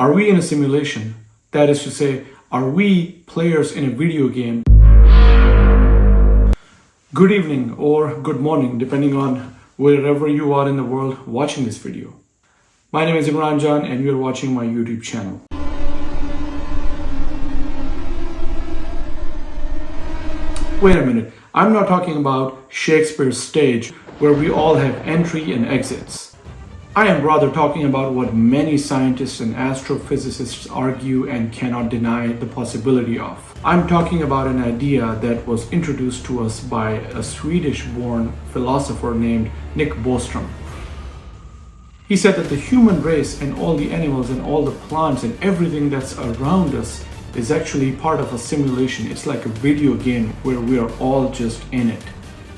Are we in a simulation? That is to say, are we players in a video game? Good evening or good morning, depending on wherever you are in the world watching this video. My name is Imran Jan and you're watching my YouTube channel. Wait a minute, I'm not talking about Shakespeare's stage where we all have entry and exits. I am rather talking about what many scientists and astrophysicists argue and cannot deny the possibility of. I'm talking about an idea that was introduced to us by a Swedish-born philosopher named Nick Bostrom. He said that the human race and all the animals and all the plants and everything that's around us is actually part of a simulation. It's like a video game where we are all just in it.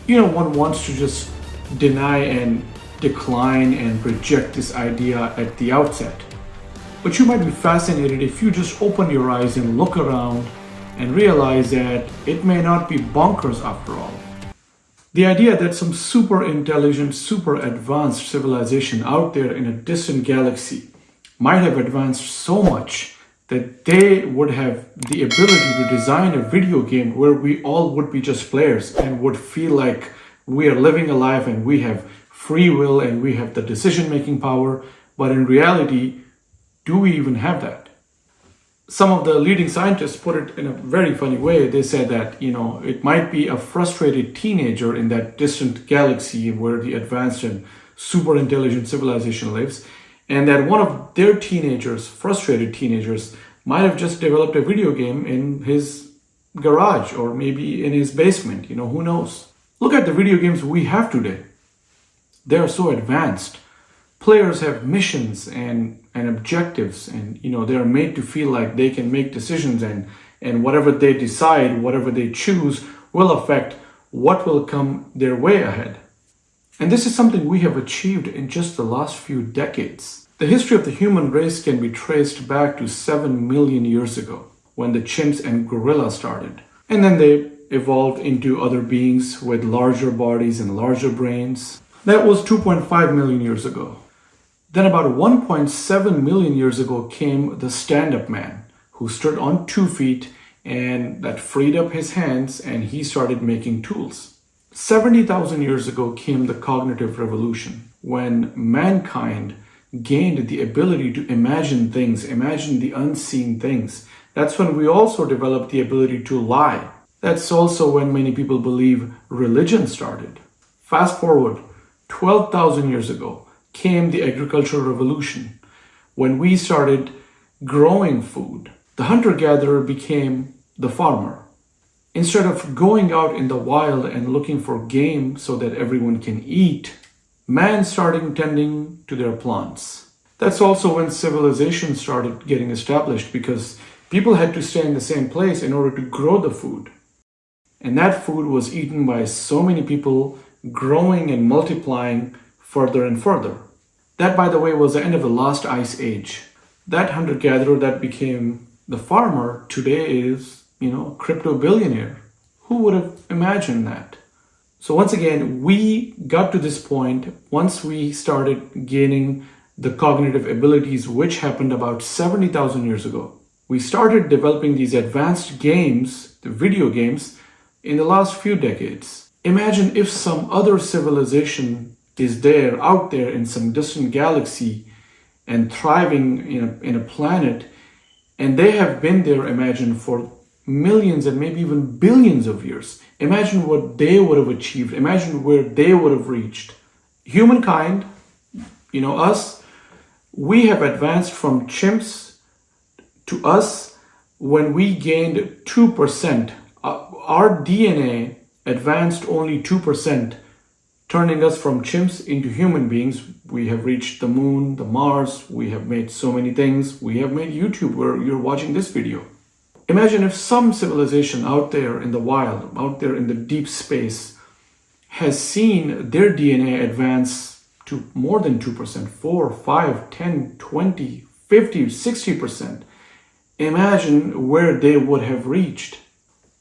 You know, one wants to just deny and decline and reject this idea at the outset. But you might be fascinated if you just open your eyes and look around and realize that it may not be bonkers after all. The idea that some super intelligent, super advanced civilization out there in a distant galaxy might have advanced so much that they would have the ability to design a video game where we all would be just players and would feel like we are living a life and we have free will and we have the decision-making power, but in reality, do we even have that? Some of the leading scientists put it in a very funny way. They said that, it might be a frustrated teenager in that distant galaxy where the advanced and super intelligent civilization lives, and that one of their teenagers, frustrated teenagers, might have just developed a video game in his garage or maybe in his basement, who knows? Look at the video games we have today. They are so advanced. Players have missions and objectives, and they are made to feel like they can make decisions, and whatever they decide, whatever they choose will affect what will come their way ahead. And this is something we have achieved in just the last few decades. The history of the human race can be traced back to 7 million years ago, when the chimps and gorillas started. And then they evolved into other beings with larger bodies and larger brains. That was 2.5 million years ago. Then about 1.7 million years ago came the stand-up man, who stood on 2 feet and that freed up his hands and he started making tools. 70,000 years ago came the cognitive revolution, when mankind gained the ability to imagine things, imagine the unseen things. That's when we also developed the ability to lie. That's also when many people believe religion started. Fast forward, 12,000 years ago came the agricultural revolution, when we started growing food. The hunter-gatherer became the farmer. Instead of going out in the wild and looking for game so that everyone can eat, man started tending to their plants. That's also when civilization started getting established, because people had to stay in the same place in order to grow the food. And that food was eaten by so many people, growing and multiplying further and further. That, by the way, was the end of the last ice age. That hunter-gatherer that became the farmer today is, crypto billionaire. Who would have imagined that? So once again, we got to this point once we started gaining the cognitive abilities, which happened about 70,000 years ago. We started developing these advanced games, the video games, in the last few decades. Imagine if some other civilization is there, out there in some distant galaxy and thriving in a planet, and they have been there, imagine, for millions and maybe even billions of years. Imagine what they would have achieved. Imagine where they would have reached. Humankind, us, we have advanced from chimps to us when we gained 2%. Our DNA advanced only 2%, turning us from chimps into human beings. We have reached the moon, the Mars, we have made so many things. We have made YouTube where you're watching this video. Imagine if some civilization out there in the wild, out there in the deep space, has seen their DNA advance to more than 2%, 4, 5, 10, 20, 50, 60%. Imagine where they would have reached.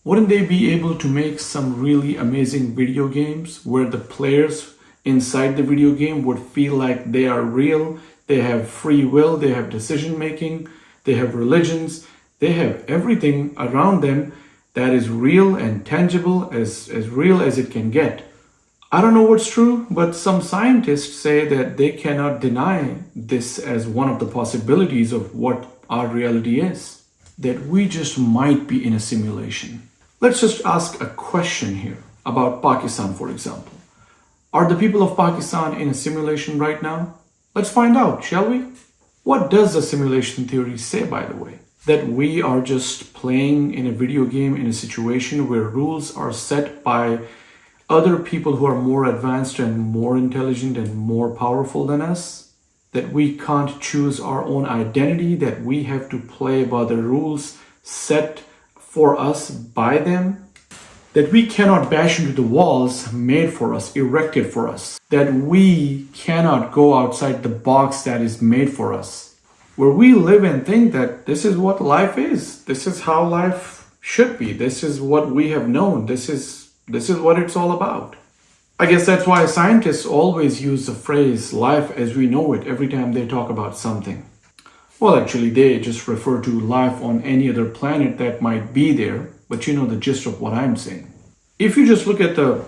Wouldn't they be able to make some really amazing video games where the players inside the video game would feel like they are real, They have free will, they have decision making, they have religions, they have everything around them that is real and tangible, as real as it can get. I don't know what's true, but some scientists say that they cannot deny this as one of the possibilities of what our reality is. That we just might be in a simulation. Let's just ask a question here about Pakistan, for example. Are the people of Pakistan in a simulation right now? Let's find out, shall we? What does the simulation theory say, by the way? That we are just playing in a video game in a situation where rules are set by other people who are more advanced and more intelligent and more powerful than us? That we can't choose our own identity, that we have to play by the rules set for us by them? That we cannot bash into the walls made for us, erected for us? That we cannot go outside the box that is made for us? Where we live and think that this is what life is. This is how life should be. This is what we have known. This is what it's all about. I guess that's why scientists always use the phrase life as we know it every time they talk about something. Well, actually, they just refer to life on any other planet that might be there, but you know the gist of what I'm saying. If you just look at the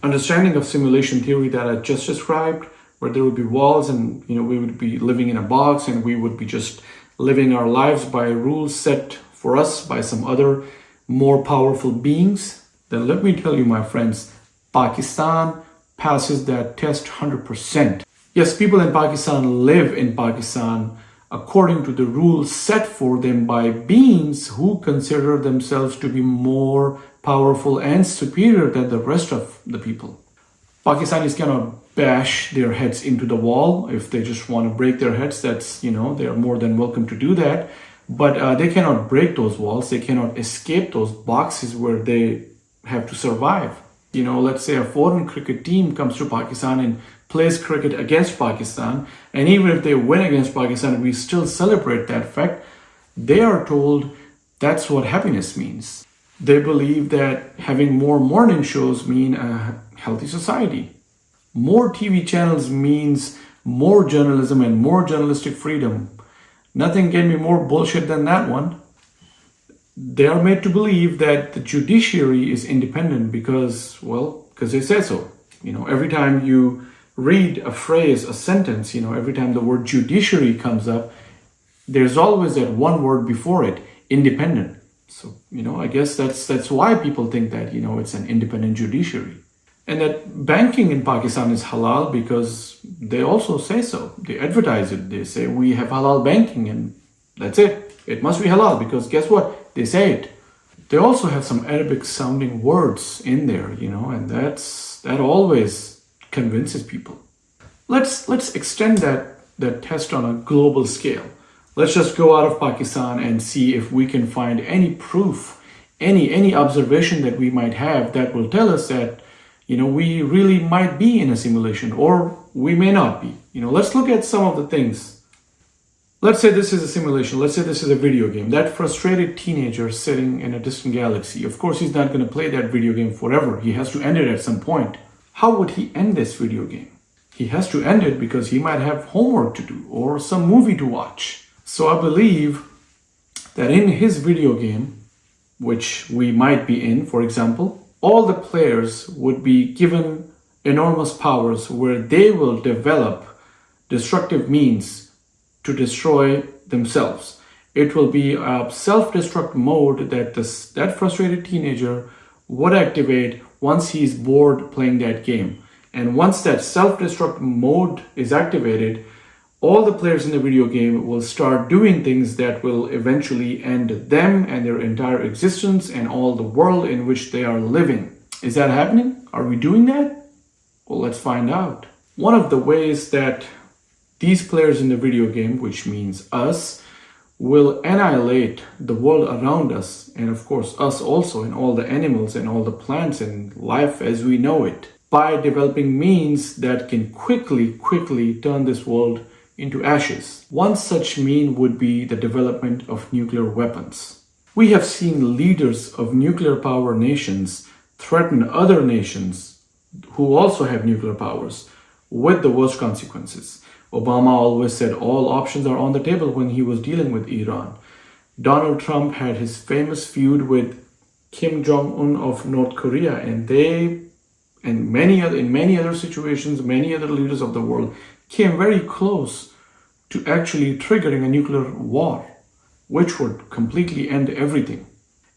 understanding of simulation theory that I just described, where there would be walls and we would be living in a box and we would be just living our lives by rules set for us by some other more powerful beings, then let me tell you, my friends, Pakistan passes that test 100%. Yes, people in Pakistan live in Pakistan according to the rules set for them by beings who consider themselves to be more powerful and superior than the rest of the people. Pakistanis cannot bash their heads into the wall. If they just want to break their heads, that's, they are more than welcome to do that. But they cannot break those walls. They cannot escape those boxes where they have to survive. Let's say a foreign cricket team comes to Pakistan and plays cricket against Pakistan, and even if they win against Pakistan, we still celebrate that fact. They are told that's what happiness means. They believe that having more morning shows mean a healthy society. More TV channels means more journalism and more journalistic freedom. Nothing can be more bullshit than that one. They are made to believe that the judiciary is independent because they say so. Every time you read a phrase, a sentence, every time the word judiciary comes up, there's always that one word before it, independent. So, I guess that's why people think that, it's an independent judiciary. And that banking in Pakistan is halal because they also say so. They advertise it. They say we have halal banking and that's it. It must be halal because guess what? They say it. They also have some Arabic sounding words in there, and that always convinces people. Let's extend that test on a global scale. Let's just go out of Pakistan and see if we can find any proof, any observation that we might have that will tell us that, we really might be in a simulation or we may not be. Let's look at some of the things. Let's say this is a simulation. Let's say this is a video game. That frustrated teenager sitting in a distant galaxy. Of course, he's not going to play that video game forever. He has to end it at some point. How would he end this video game? He has to end it because he might have homework to do or some movie to watch. So I believe that in his video game, which we might be in, for example, all the players would be given enormous powers where they will develop destructive means to destroy themselves. It will be a self-destruct mode that frustrated teenager would activate once he's bored playing that game. And once that self-destruct mode is activated, all the players in the video game will start doing things that will eventually end them and their entire existence and all the world in which they are living. Is that happening? Are we doing that? Well, let's find out. One of the ways that these players in the video game, which means us, will annihilate the world around us, and of course us also, and all the animals and all the plants and life as we know it, by developing means that can quickly turn this world into ashes. One such mean would be the development of nuclear weapons. We have seen leaders of nuclear power nations threaten other nations who also have nuclear powers with the worst consequences. Obama always said all options are on the table when he was dealing with Iran. Donald Trump had his famous feud with Kim Jong-un of North Korea, and in many other situations, many other leaders of the world came very close to actually triggering a nuclear war, which would completely end everything.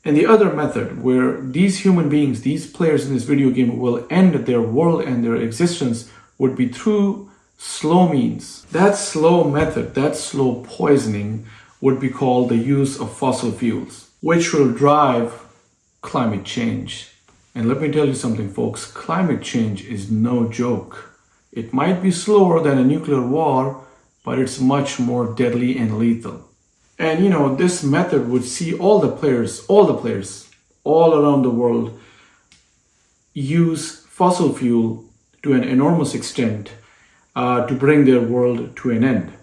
And the other method where these human beings, these players in this video game will end their world and their existence would be through slow means. That slow method, that slow poisoning would be called the use of fossil fuels, which will drive climate change. And let me tell you something, folks, climate change is no joke. It might be slower than a nuclear war, but it's much more deadly and lethal. And this method would see all the players all around the world use fossil fuel to an enormous extent to bring their world to an end.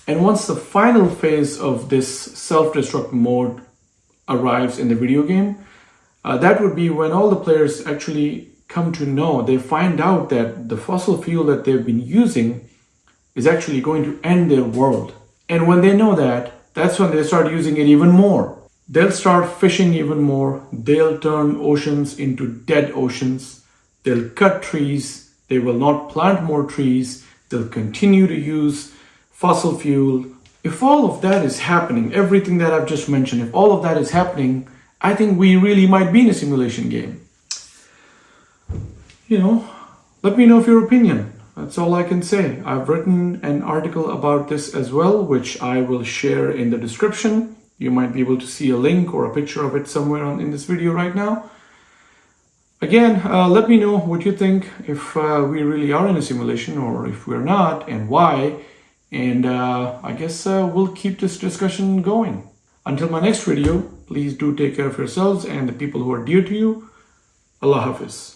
And once the final phase of this self-destruct mode arrives in the video game, that would be when all the players actually come to know, they find out that the fossil fuel that they've been using is actually going to end their world. And when they know that, that's when they start using it even more. They'll start fishing even more. They'll turn oceans into dead oceans. They'll cut trees. They will not plant more trees. They'll continue to use fossil fuel. If all of that is happening, everything that I've just mentioned, if all of that is happening, I think we really might be in a simulation game. Let me know your opinion. That's all I can say. I've written an article about this as well, which I will share in the description. You might be able to see a link or a picture of it somewhere in this video right now. Again, let me know what you think, if we really are in a simulation or if we're not, and why. And I guess we'll keep this discussion going. Until my next video, please do take care of yourselves and the people who are dear to you. Allah Hafiz.